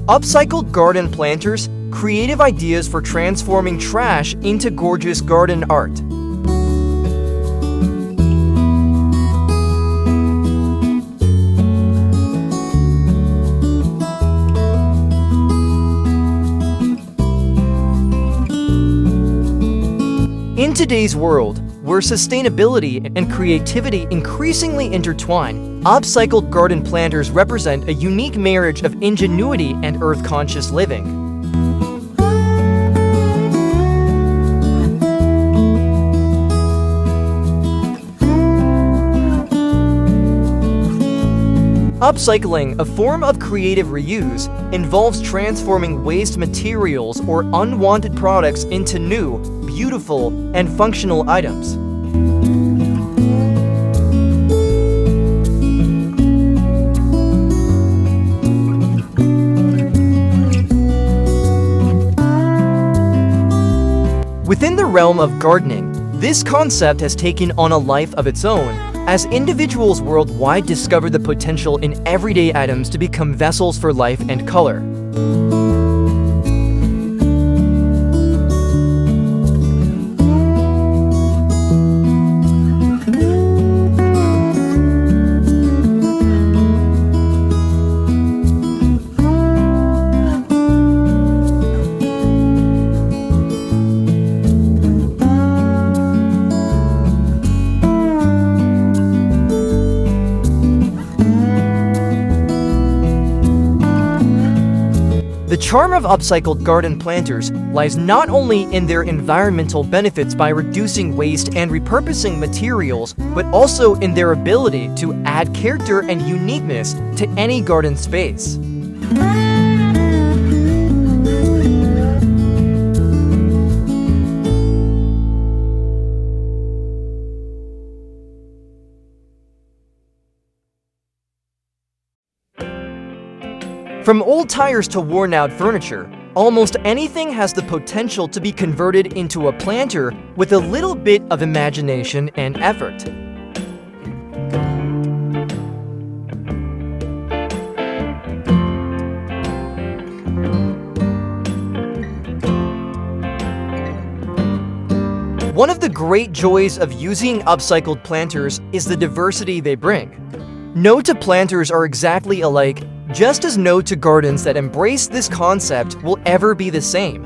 Upcycled garden planters, creative ideas for transforming trash into gorgeous garden art. In today's world, where sustainability and creativity increasingly intertwine, upcycled garden planters represent a unique marriage of ingenuity and earth-conscious living. Upcycling, a form of creative reuse, involves transforming waste materials or unwanted products into new, beautiful, and functional items. Within the realm of gardening, this concept has taken on a life of its own, as individuals worldwide discover the potential in everyday items to become vessels for life and color. The charm of upcycled garden planters lies not only in their environmental benefits by reducing waste and repurposing materials, but also in their ability to add character and uniqueness to any garden space. From old tires to worn-out furniture, almost anything has the potential to be converted into a planter with a little bit of imagination and effort. One of the great joys of using upcycled planters is the diversity they bring. No two planters are exactly alike, just as no two gardens that embrace this concept will ever be the same.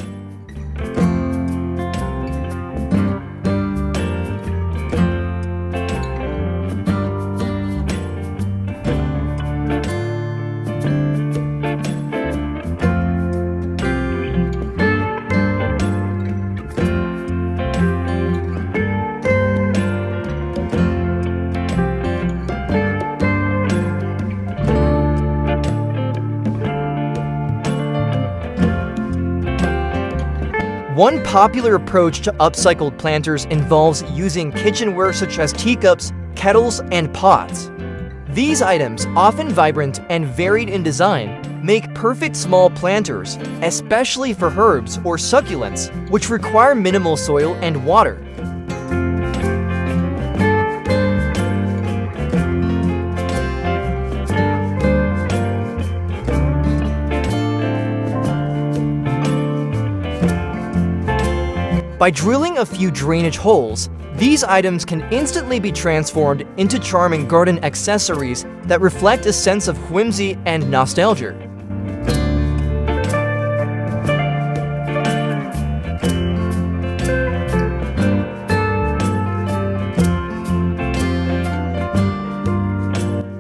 One popular approach to upcycled planters involves using kitchenware such as teacups, kettles, and pots. These items, often vibrant and varied in design, make perfect small planters, especially for herbs or succulents, which require minimal soil and water. By drilling a few drainage holes, these items can instantly be transformed into charming garden accessories that reflect a sense of whimsy and nostalgia.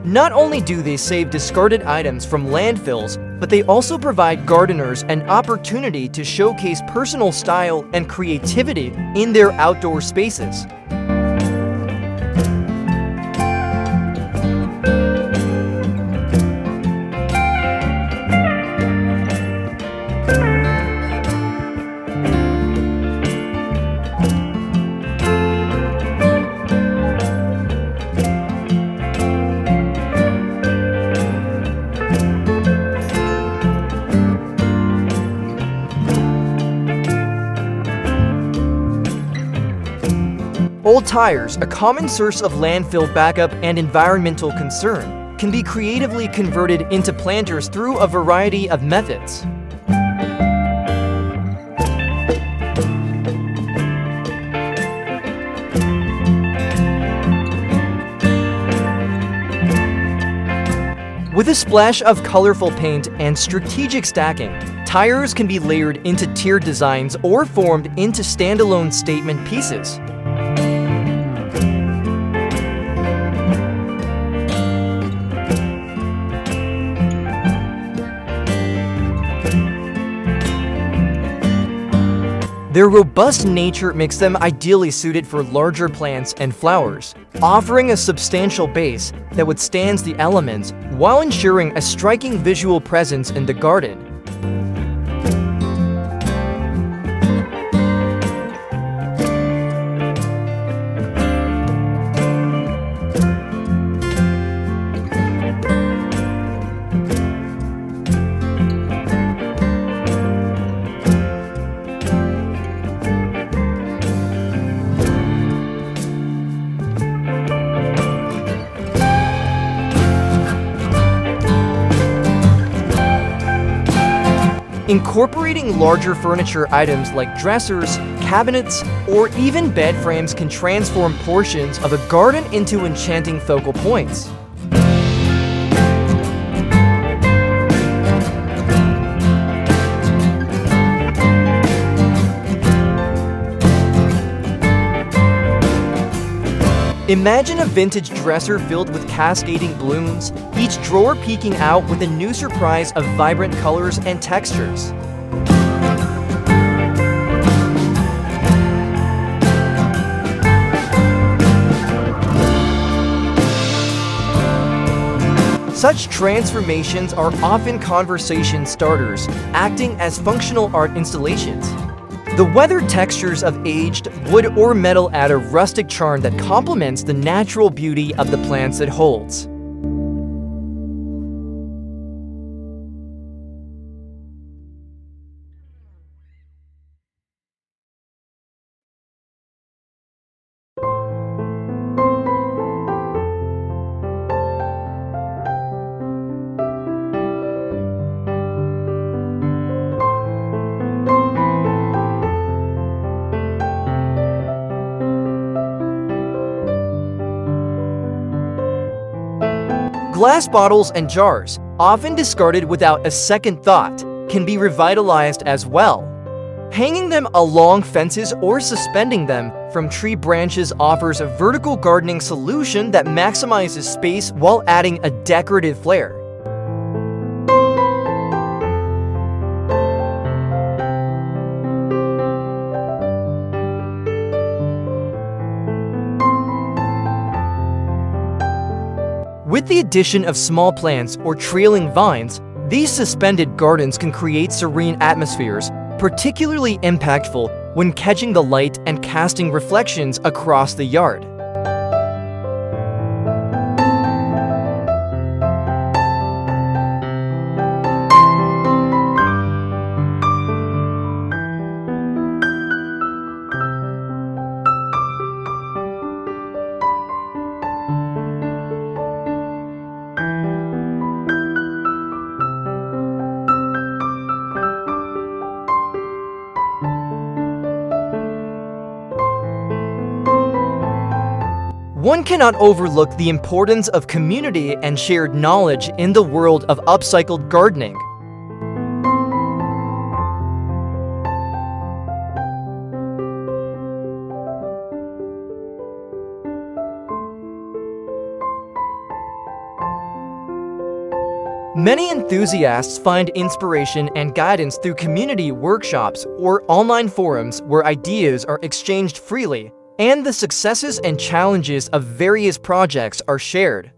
Not only do they save discarded items from landfills, but they also provide gardeners an opportunity to showcase personal style and creativity in their outdoor spaces. Old tires, a common source of landfill backup and environmental concern, can be creatively converted into planters through a variety of methods. With a splash of colorful paint and strategic stacking, tires can be layered into tiered designs or formed into standalone statement pieces. Their robust nature makes them ideally suited for larger plants and flowers, offering a substantial base that withstands the elements while ensuring a striking visual presence in the garden. Incorporating larger furniture items like dressers, cabinets, or even bed frames can transform portions of a garden into enchanting focal points. Imagine a vintage dresser filled with cascading blooms, each drawer peeking out with a new surprise of vibrant colors and textures. Such transformations are often conversation starters, acting as functional art installations. The weathered textures of aged wood or metal add a rustic charm that complements the natural beauty of the plants it holds. Glass bottles and jars, often discarded without a second thought, can be revitalized as well. Hanging them along fences or suspending them from tree branches offers a vertical gardening solution that maximizes space while adding a decorative flair. With the addition of small plants or trailing vines, these suspended gardens can create serene atmospheres, particularly impactful when catching the light and casting reflections across the yard. One cannot overlook the importance of community and shared knowledge in the world of upcycled gardening. Many enthusiasts find inspiration and guidance through community workshops or online forums where ideas are exchanged freely, and the successes and challenges of various projects are shared.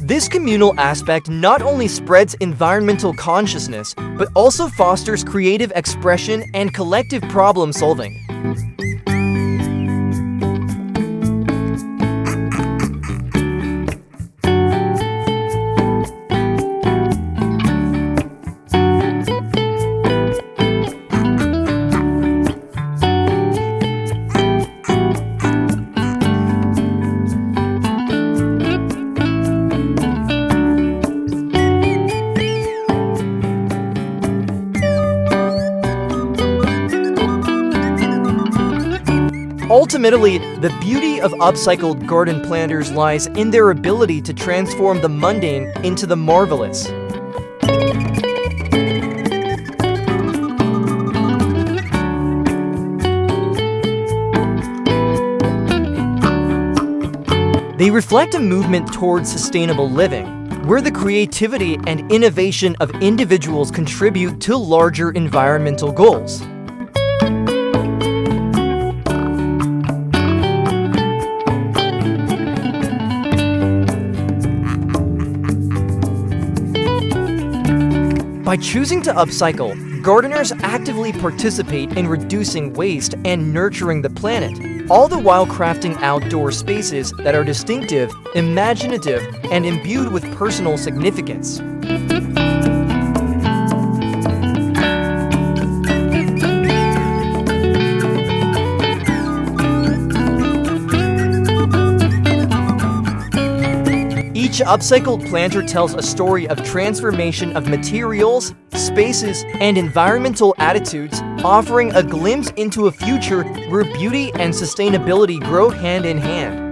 This communal aspect not only spreads environmental consciousness, but also fosters creative expression and collective problem solving. Ultimately, the beauty of upcycled garden planters lies in their ability to transform the mundane into the marvelous. They reflect a movement towards sustainable living, where the creativity and innovation of individuals contribute to larger environmental goals. By choosing to upcycle, gardeners actively participate in reducing waste and nurturing the planet, all the while crafting outdoor spaces that are distinctive, imaginative, and imbued with personal significance. Each upcycled planter tells a story of transformation of materials, spaces, and environmental attitudes, offering a glimpse into a future where beauty and sustainability grow hand in hand.